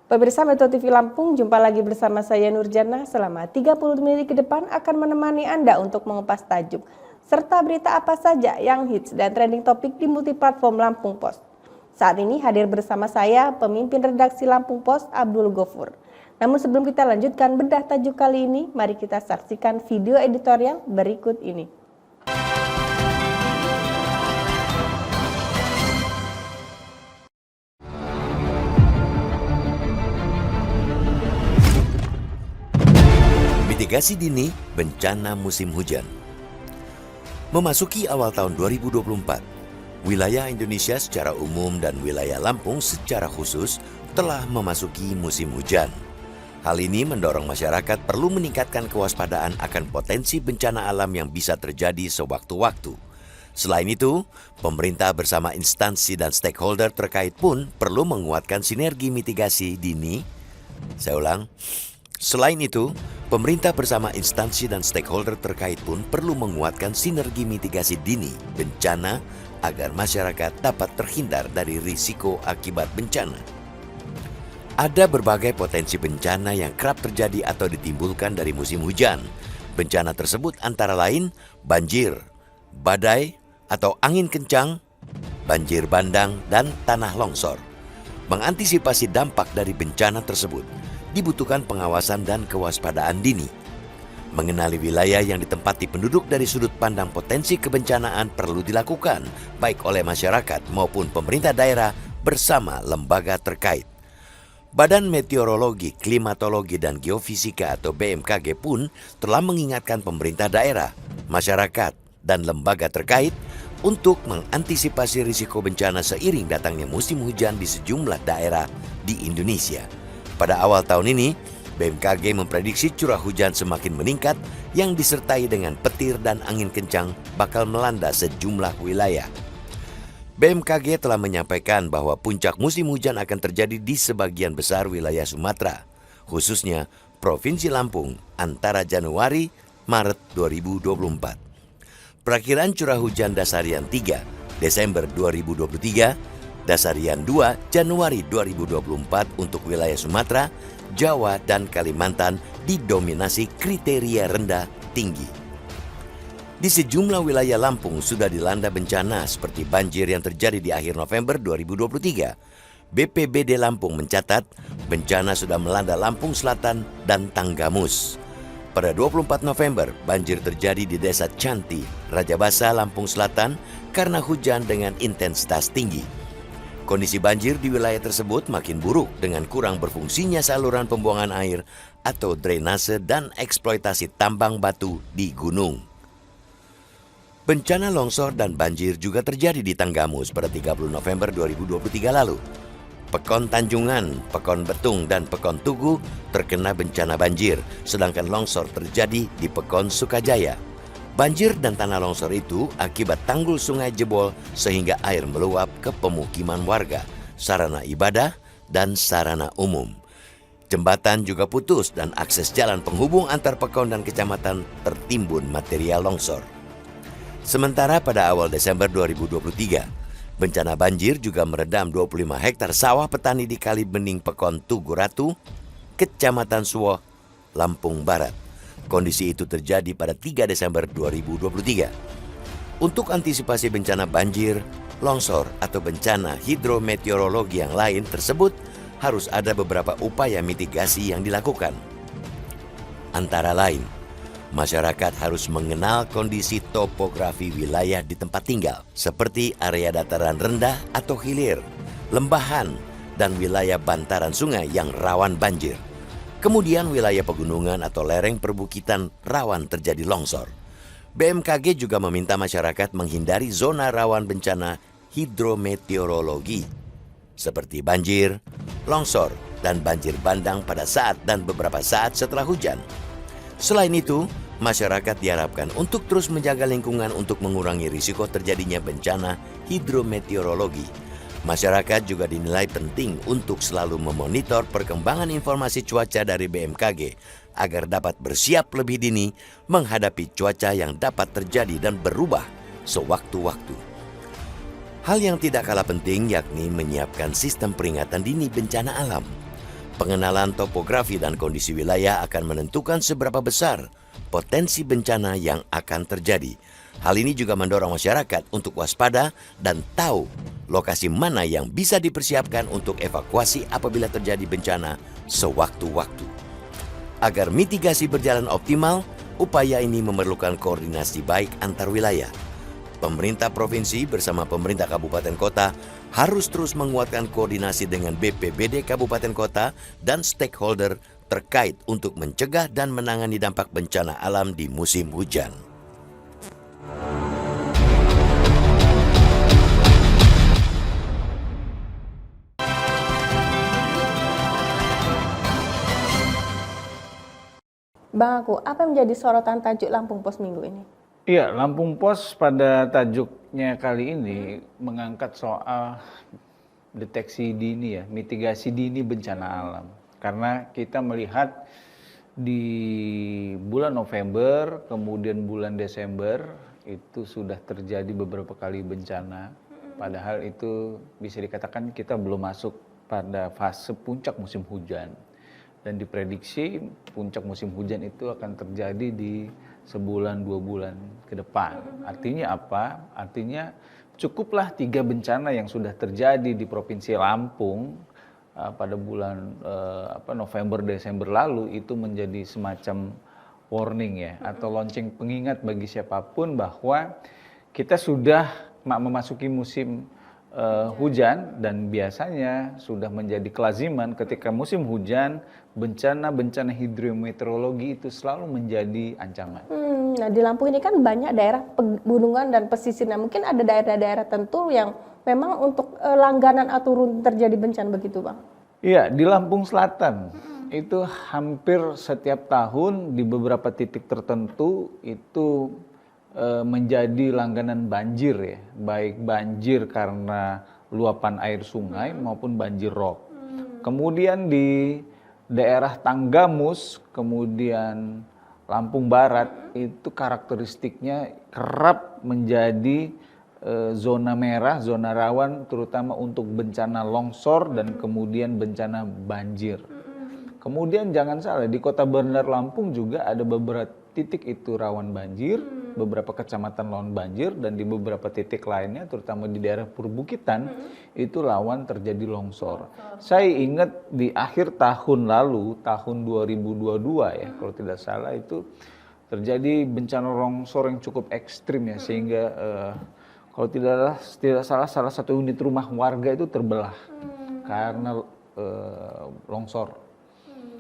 Pemirsa Metro TV Lampung, jumpa lagi bersama saya Nurjana. Selama 30 menit ke depan akan menemani Anda untuk mengupas tajuk serta berita apa saja yang hits dan trending topik di multiplatform Lampung Post. Saat ini hadir bersama saya pemimpin redaksi Lampung Post Abdul Gofur. Namun sebelum kita lanjutkan bedah tajuk kali ini, mari kita saksikan video editorial berikut ini. Mitigasi dini bencana musim hujan. Memasuki awal tahun 2024, wilayah Indonesia secara umum dan wilayah Lampung secara khusus telah memasuki musim hujan. Hal ini mendorong masyarakat perlu meningkatkan kewaspadaan akan potensi bencana alam yang bisa terjadi sewaktu-waktu. Selain itu, pemerintah bersama instansi dan stakeholder terkait pun perlu menguatkan sinergi mitigasi dini. Selain itu, pemerintah bersama instansi dan stakeholder terkait pun perlu menguatkan sinergi mitigasi dini bencana agar masyarakat dapat terhindar dari risiko akibat bencana. Ada berbagai potensi bencana yang kerap terjadi atau ditimbulkan dari musim hujan. Bencana tersebut antara lain banjir, badai atau angin kencang, banjir bandang, dan tanah longsor. Mengantisipasi dampak dari bencana tersebut dibutuhkan pengawasan dan kewaspadaan dini. Mengenali wilayah yang ditempati penduduk dari sudut pandang potensi kebencanaan perlu dilakukan, baik oleh masyarakat maupun pemerintah daerah bersama lembaga terkait. Badan Meteorologi, Klimatologi, dan Geofisika atau BMKG pun telah mengingatkan pemerintah daerah, masyarakat, dan lembaga terkait untuk mengantisipasi risiko bencana seiring datangnya musim hujan di sejumlah daerah di Indonesia. Pada awal tahun ini, BMKG memprediksi curah hujan semakin meningkat yang disertai dengan petir dan angin kencang bakal melanda sejumlah wilayah. BMKG telah menyampaikan bahwa puncak musim hujan akan terjadi di sebagian besar wilayah Sumatera, khususnya Provinsi Lampung antara Januari-Maret 2024. Perakiraan curah hujan dasarian 3 Desember 2023, dasarian 2 Januari 2024 untuk wilayah Sumatera, Jawa, dan Kalimantan didominasi kriteria rendah tinggi. Di sejumlah wilayah Lampung sudah dilanda bencana seperti banjir yang terjadi di akhir November 2023. BPBD Lampung mencatat bencana sudah melanda Lampung Selatan dan Tanggamus. Pada 24 November, banjir terjadi di Desa Canti, Rajabasa, Lampung Selatan karena hujan dengan intensitas tinggi. Kondisi banjir di wilayah tersebut makin buruk dengan kurang berfungsinya saluran pembuangan air atau drainase dan eksploitasi tambang batu di gunung. Bencana longsor dan banjir juga terjadi di Tanggamus pada 30 November 2023 lalu. Pekon Tanjungan, Pekon Betung, dan Pekon Tugu terkena bencana banjir, sedangkan longsor terjadi di Pekon Sukajaya. Banjir dan tanah longsor itu akibat tanggul sungai jebol sehingga air meluap ke pemukiman warga, sarana ibadah, dan sarana umum. Jembatan juga putus dan akses jalan penghubung antar Pekon dan kecamatan tertimbun material longsor. Sementara pada awal Desember 2023, bencana banjir juga merendam 25 hektar sawah petani di Kali Bening Pekon Tugu Ratu, Kecamatan Suwoh, Lampung Barat. Kondisi itu terjadi pada 3 Desember 2023. Untuk antisipasi bencana banjir, longsor, atau bencana hidrometeorologi yang lain tersebut, harus ada beberapa upaya mitigasi yang dilakukan. Antara lain, masyarakat harus mengenal kondisi topografi wilayah di tempat tinggal, seperti area dataran rendah atau hilir, lembahan, dan wilayah bantaran sungai yang rawan banjir. Kemudian wilayah pegunungan atau lereng perbukitan rawan terjadi longsor. BMKG juga meminta masyarakat menghindari zona rawan bencana hidrometeorologi seperti banjir, longsor, dan banjir bandang pada saat dan beberapa saat setelah hujan. Selain itu, masyarakat diharapkan untuk terus menjaga lingkungan untuk mengurangi risiko terjadinya bencana hidrometeorologi. Masyarakat juga dinilai penting untuk selalu memonitor perkembangan informasi cuaca dari BMKG agar dapat bersiap lebih dini menghadapi cuaca yang dapat terjadi dan berubah sewaktu-waktu. Hal yang tidak kalah penting yakni menyiapkan sistem peringatan dini bencana alam. Pengenalan topografi dan kondisi wilayah akan menentukan seberapa besar potensi bencana yang akan terjadi. Hal ini juga mendorong masyarakat untuk waspada dan tahu lokasi mana yang bisa dipersiapkan untuk evakuasi apabila terjadi bencana sewaktu-waktu. Agar mitigasi berjalan optimal, upaya ini memerlukan koordinasi baik antar wilayah. Pemerintah provinsi bersama pemerintah kabupaten kota harus terus menguatkan koordinasi dengan BPBD kabupaten kota dan stakeholder terkait untuk mencegah dan menangani dampak bencana alam di musim hujan. Bang Aku, apa yang menjadi sorotan tajuk Lampung Pos minggu ini? Iya, Lampung Pos pada tajuknya kali ini mengangkat soal deteksi dini ya, mitigasi dini bencana alam. Karena kita melihat di bulan November, kemudian bulan Desember, itu sudah terjadi beberapa kali bencana. Padahal itu bisa dikatakan kita belum masuk pada fase puncak musim hujan. Dan diprediksi puncak musim hujan itu akan terjadi di sebulan 2 bulan ke depan. Artinya apa? Artinya cukuplah 3 bencana yang sudah terjadi di Provinsi Lampung pada bulan November Desember lalu itu menjadi semacam warning ya, atau lonceng pengingat bagi siapapun bahwa kita sudah memasuki musim hujan, dan biasanya sudah menjadi kelaziman ketika musim hujan bencana-bencana hidrometeorologi itu selalu menjadi ancaman. Nah, di Lampung ini kan banyak daerah pegunungan dan pesisir. Nah, mungkin ada daerah-daerah tertentu yang memang untuk langganan atau rutin terjadi bencana begitu, Bang? Iya, di Lampung Selatan itu hampir setiap tahun di beberapa titik tertentu itu menjadi langganan banjir ya, baik banjir karena luapan air sungai maupun banjir rob. Kemudian di daerah Tanggamus, kemudian Lampung Barat itu karakteristiknya kerap menjadi zona merah, zona rawan terutama untuk bencana longsor dan kemudian bencana banjir. Kemudian jangan salah, di Kota Bandar Lampung juga ada beberapa titik itu rawan banjir, beberapa kecamatan rawan banjir, dan di beberapa titik lainnya terutama di daerah perbukitan itu rawan terjadi longsor. Saya ingat di akhir tahun lalu, tahun 2022 ya, kalau tidak salah itu terjadi bencana longsor yang cukup ekstrim ya, sehingga kalau tidak salah salah satu unit rumah warga itu terbelah karena longsor.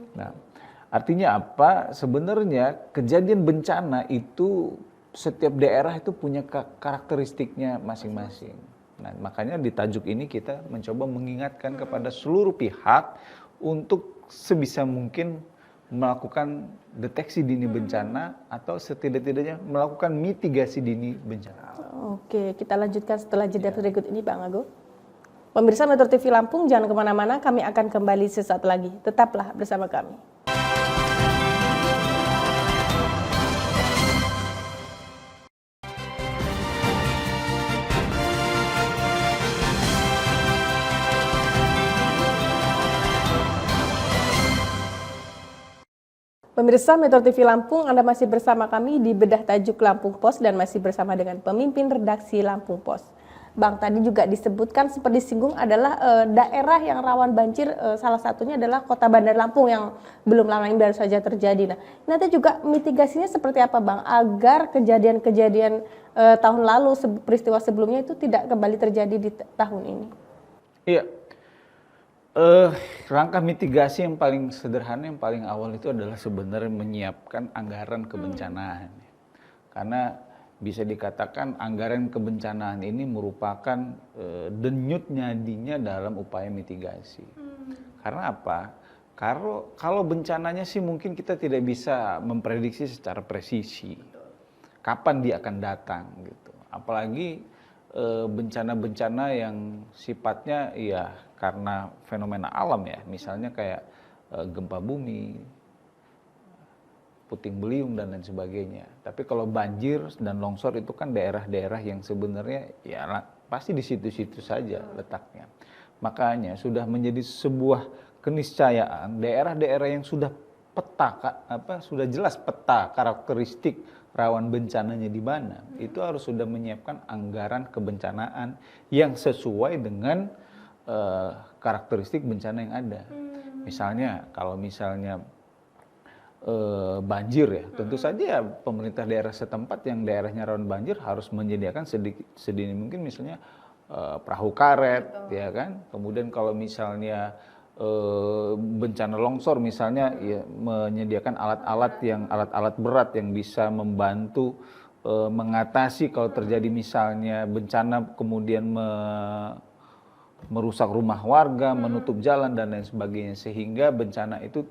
Nah, artinya apa? Sebenarnya kejadian bencana itu setiap daerah itu punya karakteristiknya masing-masing. Nah, makanya di tajuk ini kita mencoba mengingatkan kepada seluruh pihak untuk sebisa mungkin melakukan deteksi dini bencana atau setidak-tidaknya melakukan mitigasi dini bencana. Oke, kita lanjutkan setelah jeda berikut ini, Bang Ago. Pemirsa Metro TV Lampung, jangan kemana-mana, kami akan kembali sesaat lagi. Tetaplah bersama kami. Pemirsa Metro TV Lampung, Anda masih bersama kami di Bedah Tajuk Lampung Pos dan masih bersama dengan pemimpin redaksi Lampung Pos. Bang, tadi juga disebutkan seperti disinggung adalah daerah yang rawan banjir, salah satunya adalah Kota Bandar Lampung yang belum lama ini baru saja terjadi. Nah, nanti juga mitigasinya seperti apa, Bang, agar kejadian-kejadian tahun lalu, peristiwa sebelumnya itu tidak kembali terjadi di tahun ini? Iya. Langkah mitigasi yang paling sederhana, yang paling awal itu adalah sebenarnya menyiapkan anggaran kebencanaan. Karena bisa dikatakan anggaran kebencanaan ini merupakan denyut nadinya dalam upaya mitigasi. Karena apa? Kalau bencananya sih mungkin kita tidak bisa memprediksi secara presisi kapan dia akan datang gitu. Apalagi bencana-bencana yang sifatnya ya karena fenomena alam ya, misalnya kayak gempa bumi, puting beliung dan lain sebagainya. Tapi kalau banjir dan longsor itu kan daerah-daerah yang sebenarnya ya pasti di situ-situ saja letaknya. Makanya sudah menjadi sebuah keniscayaan daerah-daerah yang sudah sudah jelas peta karakteristik rawan bencananya di mana, itu harus sudah menyiapkan anggaran kebencanaan yang sesuai dengan karakteristik bencana yang ada. Misalnya kalau misalnya banjir ya, tentu saja pemerintah daerah setempat yang daerahnya rawan banjir harus menyediakan sedini mungkin misalnya perahu karet, ya kan. Kemudian kalau misalnya bencana longsor misalnya, ya, menyediakan alat-alat berat yang bisa membantu mengatasi kalau terjadi misalnya bencana kemudian merusak rumah warga, menutup jalan dan lain sebagainya, sehingga bencana itu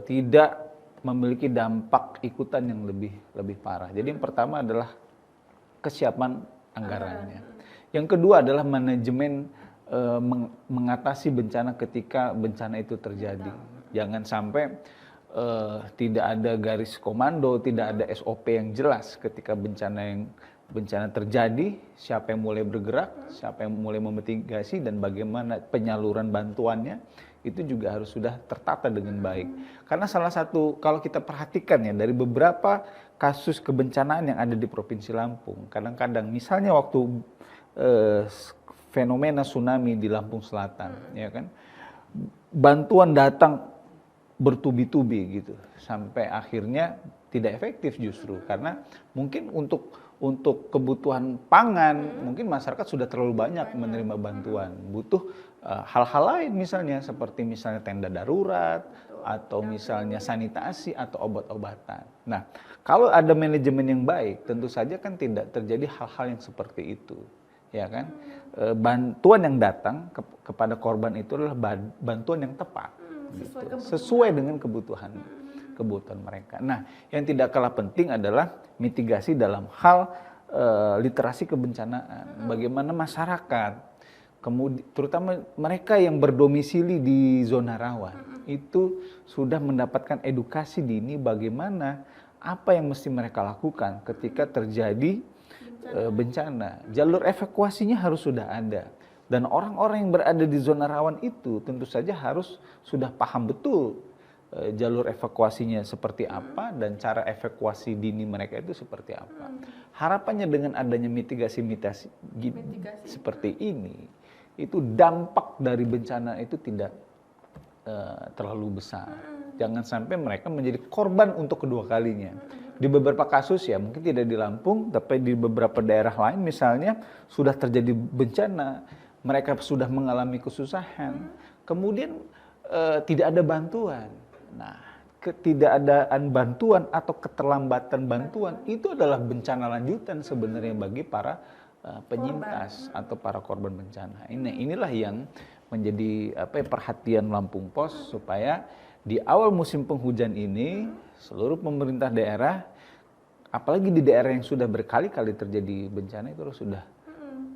tidak memiliki dampak ikutan yang lebih parah. Jadi yang pertama adalah kesiapan anggarannya. Yang kedua adalah manajemen mengatasi bencana ketika bencana itu terjadi. Jangan sampai tidak ada garis komando, tidak ada SOP yang jelas ketika bencana terjadi, siapa yang mulai bergerak, siapa yang mulai memitigasi, dan bagaimana penyaluran bantuannya, itu juga harus sudah tertata dengan baik. Karena salah satu, kalau kita perhatikan ya, dari beberapa kasus kebencanaan yang ada di Provinsi Lampung, kadang-kadang misalnya waktu fenomena tsunami di Lampung Selatan, ya kan, bantuan datang bertubi-tubi gitu, sampai akhirnya tidak efektif justru karena mungkin untuk kebutuhan pangan mungkin masyarakat sudah terlalu banyak menerima bantuan, butuh hal-hal lain misalnya seperti misalnya tenda darurat atau misalnya sanitasi atau obat-obatan. Nah, kalau ada manajemen yang baik, tentu saja kan tidak terjadi hal-hal yang seperti itu. Ya kan, bantuan yang datang kepada korban itu adalah bantuan yang tepat, sesuai dengan kebutuhan mereka. Nah, yang tidak kalah penting adalah mitigasi dalam hal literasi kebencanaan. Bagaimana masyarakat, kemudian terutama mereka yang berdomisili di zona rawan, itu sudah mendapatkan edukasi dini bagaimana apa yang mesti mereka lakukan ketika terjadi bencana. Jalur evakuasinya harus sudah ada, dan orang-orang yang berada di zona rawan itu tentu saja harus sudah paham betul jalur evakuasinya seperti apa dan cara evakuasi dini mereka itu seperti apa. Harapannya dengan adanya mitigasi seperti ini, itu dampak dari bencana itu tidak terlalu besar. Jangan sampai mereka menjadi korban untuk kedua kalinya. Di beberapa kasus ya, mungkin tidak di Lampung, tapi di beberapa daerah lain misalnya sudah terjadi bencana, mereka sudah mengalami kesusahan, kemudian tidak ada bantuan. Nah, ketidakadaan bantuan atau keterlambatan bantuan itu adalah bencana lanjutan sebenarnya bagi para penyintas atau para korban bencana. Inilah yang menjadi perhatian Lampung Pos supaya di awal musim penghujan ini seluruh pemerintah daerah, apalagi di daerah yang sudah berkali-kali terjadi bencana, itu harus sudah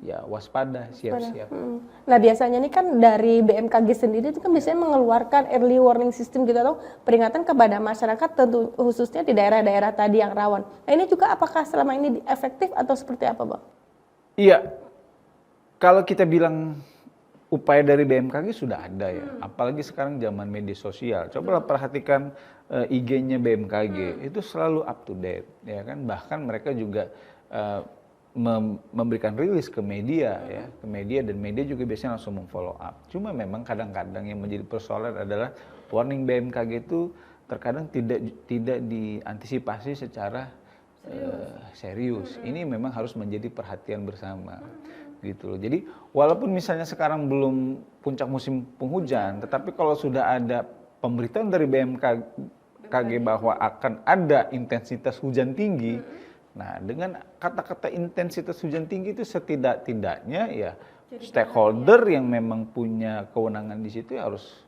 ya waspada, siap-siap. Nah, biasanya ini kan dari BMKG sendiri itu kan biasanya mengeluarkan early warning system gitu atau peringatan kepada masyarakat, tentu khususnya di daerah-daerah tadi yang rawan. Nah, ini juga apakah selama ini efektif atau seperti apa, Bang? Iya, kalau kita bilang upaya dari BMKG sudah ada ya, apalagi sekarang zaman media sosial. Cobalah perhatikan IG-nya BMKG, itu selalu up to date, ya kan. Bahkan mereka juga memberikan rilis ke media ya, dan media juga biasanya langsung memfollow up. Cuma memang kadang-kadang yang menjadi persoalan adalah warning BMKG itu terkadang tidak diantisipasi secara serius. Ini memang harus menjadi perhatian bersama. Gitu loh. Jadi walaupun misalnya sekarang belum puncak musim penghujan, tetapi kalau sudah ada pemberitahuan dari BMKG bahwa akan ada intensitas hujan tinggi, nah dengan kata-kata intensitas hujan tinggi itu setidak-tidaknya ya stakeholder yang memang punya kewenangan di situ ya harus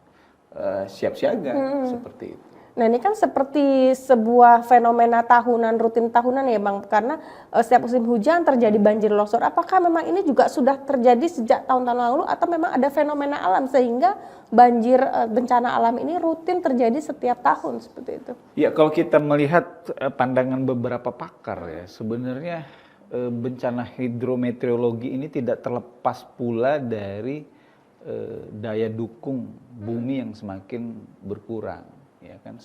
siap siaga seperti itu. Nah, ini kan seperti sebuah fenomena tahunan, rutin tahunan ya, Bang, karena setiap musim hujan terjadi banjir longsor. Apakah memang ini juga sudah terjadi sejak tahun-tahun lalu atau memang ada fenomena alam sehingga banjir bencana alam ini rutin terjadi setiap tahun seperti itu? Ya, kalau kita melihat pandangan beberapa pakar ya, sebenarnya bencana hidrometeorologi ini tidak terlepas pula dari daya dukung bumi yang semakin berkurang, ya kan?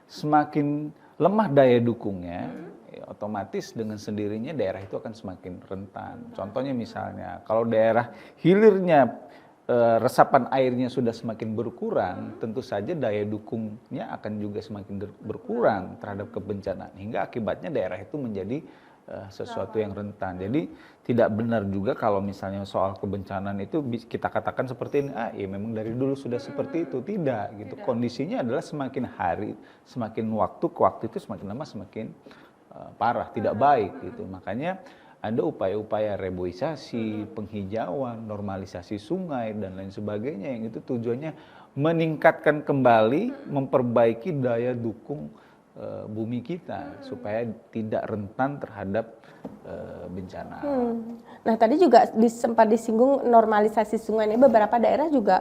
Semakin lemah daya dukungnya, ya otomatis dengan sendirinya daerah itu akan semakin rentan. Contohnya misalnya, kalau daerah hilirnya resapan airnya sudah semakin berkurang, tentu saja daya dukungnya akan juga semakin berkurang terhadap kebencanaan, hingga akibatnya daerah itu menjadi sesuatu yang rentan. Jadi tidak benar juga kalau misalnya soal kebencanaan itu kita katakan seperti ini, ya memang dari dulu sudah seperti itu. Tidak gitu. Kondisinya adalah semakin hari, semakin waktu ke waktu itu semakin lama semakin parah, tidak baik gitu. Makanya ada upaya-upaya reboisasi, penghijauan, normalisasi sungai dan lain sebagainya, yang itu tujuannya meningkatkan kembali, memperbaiki daya dukung bumi kita supaya tidak rentan terhadap bencana. Nah, tadi juga sempat disinggung normalisasi sungai. Ini beberapa daerah juga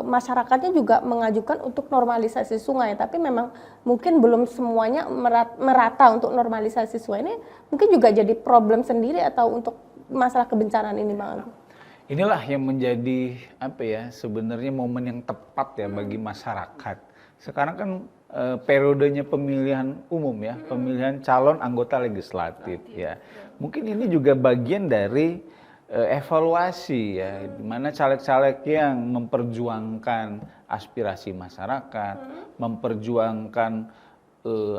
masyarakatnya juga mengajukan untuk normalisasi sungai, tapi memang mungkin belum semuanya merata untuk normalisasi sungai. Ini mungkin juga jadi problem sendiri atau untuk masalah kebencanaan ini, Bang Agung? Inilah yang menjadi sebenarnya momen yang tepat ya bagi masyarakat. Sekarang kan periodenya pemilihan umum ya, pemilihan calon anggota legislatif ya. Mungkin ini juga bagian dari evaluasi ya, di mana caleg-caleg yang memperjuangkan aspirasi masyarakat, memperjuangkan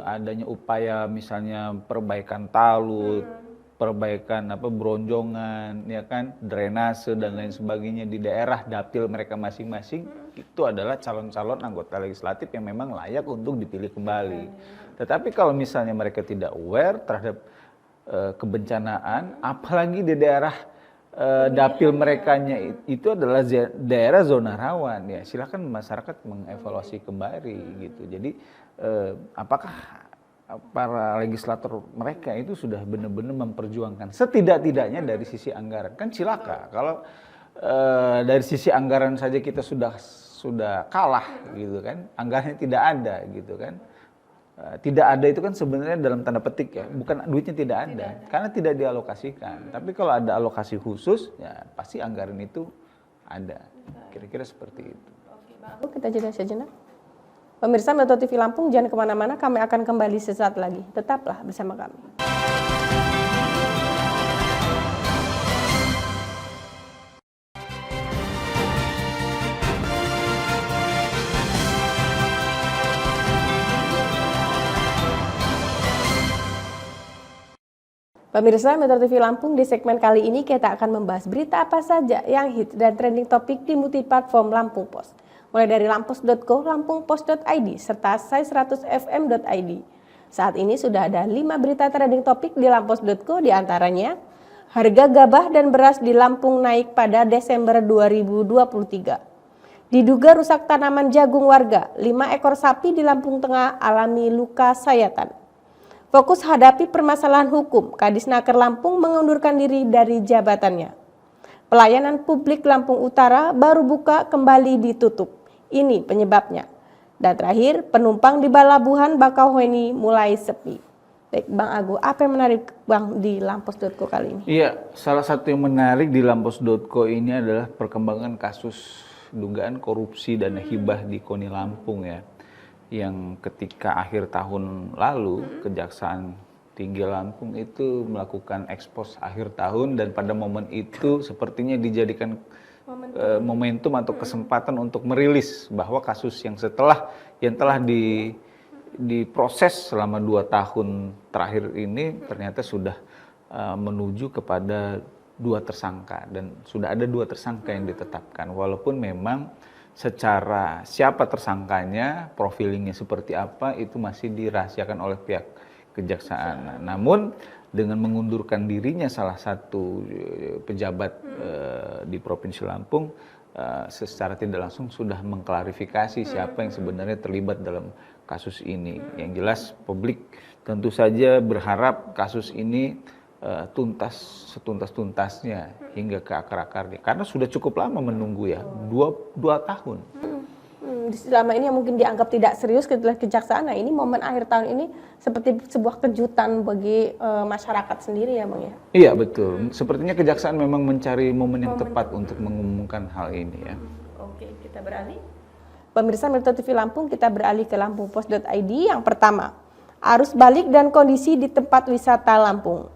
adanya upaya misalnya perbaikan talud, perbaikan bronjongan, ya kan, drainase dan lain sebagainya di daerah dapil mereka masing-masing, itu adalah calon-calon anggota legislatif yang memang layak untuk dipilih kembali. Tetapi kalau misalnya mereka tidak aware terhadap kebencanaan, apalagi di daerah dapil merekanya itu adalah daerah zona rawan, ya silakan masyarakat mengevaluasi kembali gitu. Jadi apakah para legislator mereka itu sudah benar-benar memperjuangkan setidak-tidaknya dari sisi anggaran? Kan cilaka kalau dari sisi anggaran saja kita sudah kalah gitu kan, anggarannya tidak ada gitu kan. Tidak ada itu kan sebenarnya dalam tanda petik ya, bukan duitnya tidak ada, karena tidak dialokasikan. Tapi kalau ada alokasi khusus ya pasti anggaran itu ada. Kira-kira seperti itu. Oke, Bang Agung, kita jeda sejenak. Pemirsa Metro TV Lampung, jangan kemana-mana, kami akan kembali sesaat lagi. Tetaplah bersama kami. Pemirsa Metro TV Lampung, di segmen kali ini kita akan membahas berita apa saja yang hits dan trending topik di multiplatform Lampung Post. Mulai dari lampus.co, lampungpost.id, serta sai100fm.id. Saat ini sudah ada 5 berita trending topik di lampus.co, diantaranya harga gabah dan beras di Lampung naik pada Desember 2023. Diduga rusak tanaman jagung warga, 5 ekor sapi di Lampung Tengah alami luka sayatan. Fokus hadapi permasalahan hukum, Kadisnaker Lampung mengundurkan diri dari jabatannya. Pelayanan publik Lampung Utara baru buka kembali ditutup. Ini penyebabnya. Dan terakhir, penumpang di Balabuhan Bakauheni mulai sepi. Baik, Bang Agung, apa yang menarik Bang di lampus.co kali ini? Iya, salah satu yang menarik di lampus.co ini adalah perkembangan kasus dugaan korupsi dana hibah di KONI Lampung ya. Yang ketika akhir tahun lalu, Kejaksaan Tinggi Lampung itu melakukan ekspos akhir tahun, dan pada momen itu sepertinya dijadikan momentum atau kesempatan untuk merilis bahwa kasus yang telah diproses selama 2 tahun terakhir ini ternyata sudah menuju kepada 2 tersangka, dan sudah ada 2 tersangka yang ditetapkan, walaupun memang secara siapa tersangkanya, profilingnya seperti apa itu masih dirahasiakan oleh pihak kejaksaan. Namun dengan mengundurkan dirinya salah satu pejabat di Provinsi Lampung, secara tidak langsung sudah mengklarifikasi siapa yang sebenarnya terlibat dalam kasus ini. Yang jelas publik tentu saja berharap kasus ini tuntas setuntas-tuntasnya hingga ke akar-akarnya, karena sudah cukup lama menunggu ya, 2 tahun. Selama ini yang mungkin dianggap tidak serius oleh kejaksaan, nah ini momen akhir tahun ini seperti sebuah kejutan bagi masyarakat sendiri ya Bang ya? Iya betul, sepertinya kejaksaan memang mencari momen yang tepat untuk mengumumkan hal ini ya. Oke, kita beralih. Pemirsa Metro TV Lampung, kita beralih ke lampungpos.id. Yang pertama, arus balik dan kondisi di tempat wisata Lampung.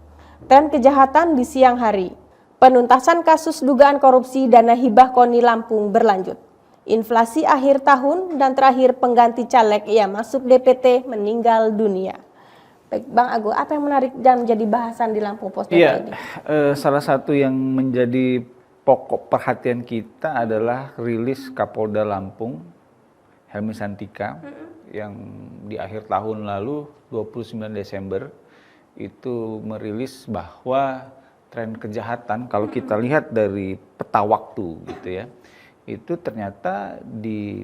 Tren kejahatan di siang hari. Penuntasan kasus dugaan korupsi dana hibah KONI Lampung berlanjut. Inflasi akhir tahun dan terakhir pengganti caleg yang masuk DPT meninggal dunia. Baik, Bang Ago, apa yang menarik dan menjadi bahasan di Lampung Pos.id? Iya, salah satu yang menjadi pokok perhatian kita adalah rilis Kapolda Lampung, Helmi Santika, yang di akhir tahun lalu, 29 Desember, itu merilis bahwa tren kejahatan, kalau kita lihat dari peta waktu gitu ya, itu ternyata di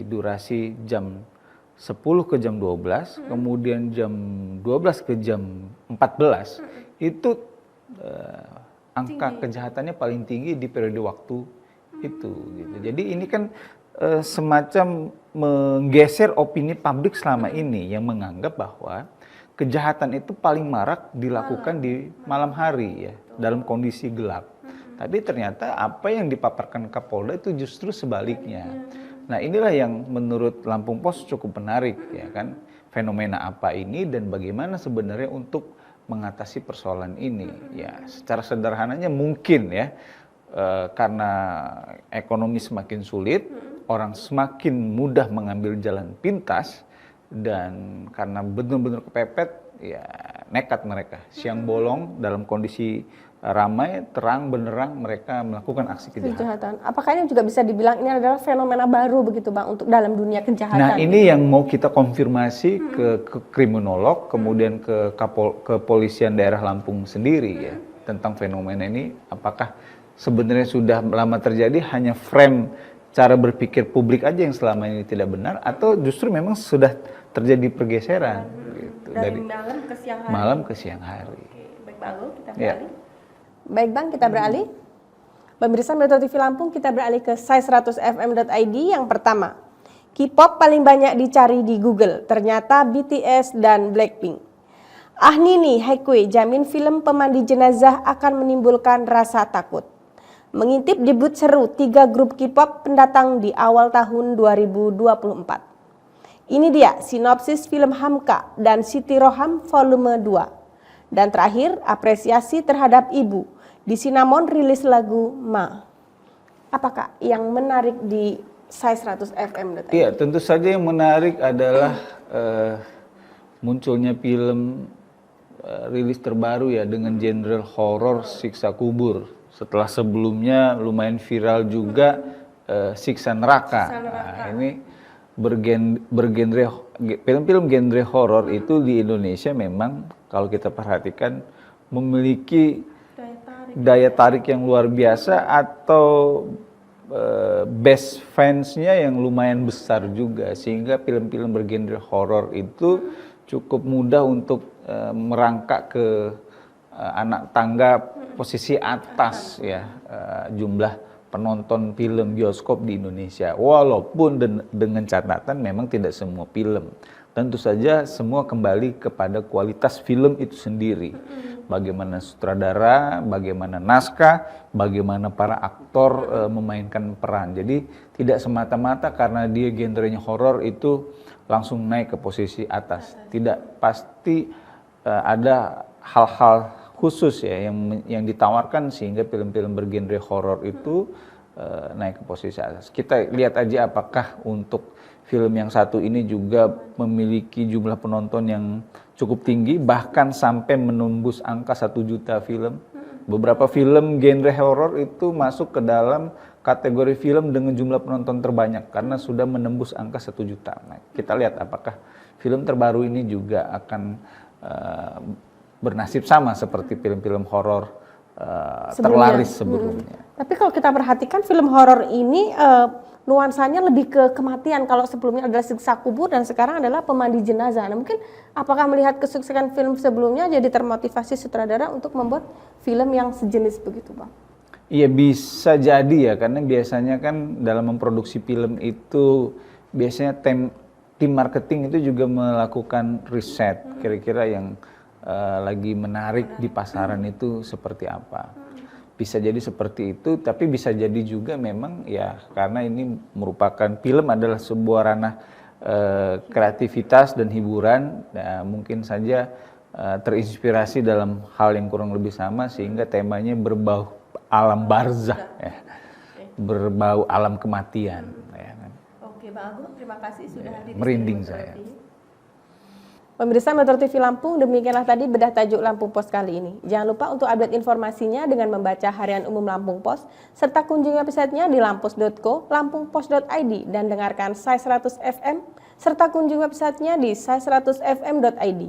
durasi jam 10 ke jam 12, kemudian jam 12 ke jam 14, itu angka kejahatannya paling tinggi di periode waktu itu. Gitu. Jadi ini kan semacam menggeser opini publik selama ini yang menganggap bahwa kejahatan itu paling marak dilakukan di malam hari ya, dalam kondisi gelap. Tapi ternyata apa yang dipaparkan Kapolda itu justru sebaliknya. Nah inilah yang menurut Lampung Pos cukup menarik ya kan. Fenomena apa ini dan bagaimana sebenarnya untuk mengatasi persoalan ini. Ya secara sederhananya mungkin ya karena ekonomi semakin sulit, orang semakin mudah mengambil jalan pintas. Dan karena benar-benar kepepet, ya nekat mereka. Siang bolong dalam kondisi ramai, terang benderang mereka melakukan aksi kejahatan. Apakah ini juga bisa dibilang ini adalah fenomena baru begitu Bang untuk dalam dunia kejahatan? Nah ini yang mau kita konfirmasi ke kriminolog, kemudian ke kepolisian daerah Lampung sendiri ya tentang fenomena ini. Apakah sebenarnya sudah lama terjadi, hanya frame cara berpikir publik aja yang selama ini tidak benar, atau justru memang sudah terjadi pergeseran gitu, dari malam ke siang hari. Malam ke siang hari. Oke, baik Bang, kita beralih. Baik Bang, kita beralih. Pemirsa Metro TV Lampung, kita beralih ke sai100fm.id. Yang pertama, K-pop paling banyak dicari di Google, ternyata BTS dan Blackpink. Nini Haikue jamin film Pemandi Jenazah akan menimbulkan rasa takut. Mengintip debut seru 3 grup K-pop pendatang di awal tahun 2024. Ini dia sinopsis film Hamka dan Siti Roham volume 2. Dan terakhir, apresiasi terhadap Ibu. Di Cinnamon rilis lagu Ma. Apakah yang menarik di sai100fm? Iya, tentu saja yang menarik adalah munculnya film rilis terbaru ya dengan genre horor siksa kubur. Setelah sebelumnya lumayan viral juga Siksa Neraka. Nah, ini film-film genre horor itu di Indonesia memang kalau kita perhatikan memiliki daya tarik yang luar biasa atau base fansnya yang lumayan besar juga, sehingga film-film bergenre horor itu cukup mudah untuk merangkak ke anak tangga posisi atas ya jumlah penonton film bioskop di Indonesia, walaupun dengan catatan memang tidak semua film. Tentu saja semua kembali kepada kualitas film itu sendiri. Bagaimana sutradara, bagaimana naskah, bagaimana para aktor memainkan peran. Jadi tidak semata-mata karena dia genrenya horor itu langsung naik ke posisi atas. Tidak, pasti ada hal-hal khusus ya yang ditawarkan sehingga film-film bergenre horor itu naik ke posisi atas. Kita lihat aja apakah untuk film yang satu ini juga memiliki jumlah penonton yang cukup tinggi, bahkan sampai menembus angka 1 juta film. Beberapa film genre horor itu masuk ke dalam kategori film dengan jumlah penonton terbanyak karena sudah menembus angka 1 juta. Nah, kita lihat apakah film terbaru ini juga akan bernasib sama seperti film-film horor terlaris sebelumnya. Tapi kalau kita perhatikan film horor ini nuansanya lebih ke kematian. Kalau sebelumnya adalah siksa kubur dan sekarang adalah pemandi jenazah. Nah, mungkin apakah melihat kesuksesan film sebelumnya jadi termotivasi sutradara untuk membuat film yang sejenis begitu, Bang? Iya bisa jadi ya, karena biasanya kan dalam memproduksi film itu biasanya tim marketing itu juga melakukan riset kira-kira yang lagi menarik di pasaran itu seperti apa. Bisa jadi seperti itu, tapi bisa jadi juga memang ya karena ini merupakan film adalah sebuah ranah kreativitas dan hiburan, nah, mungkin saja terinspirasi dalam hal yang kurang lebih sama sehingga temanya berbau alam barzah, ya. Berbau alam kematian. Ya. Oke Bang Agung, terima kasih sudah hadir. Merinding saya. Pemirsa Metro TV Lampung, demikianlah tadi bedah tajuk Lampung Pos kali ini. Jangan lupa untuk update informasinya dengan membaca Harian Umum Lampung Pos, serta kunjungi websitenya di lampus.co, lampungpos.id, dan dengarkan Sai 100 FM, serta kunjungi websitenya di sai100fm.id.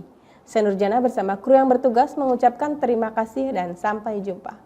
Saya Nurjana bersama kru yang bertugas mengucapkan terima kasih dan sampai jumpa.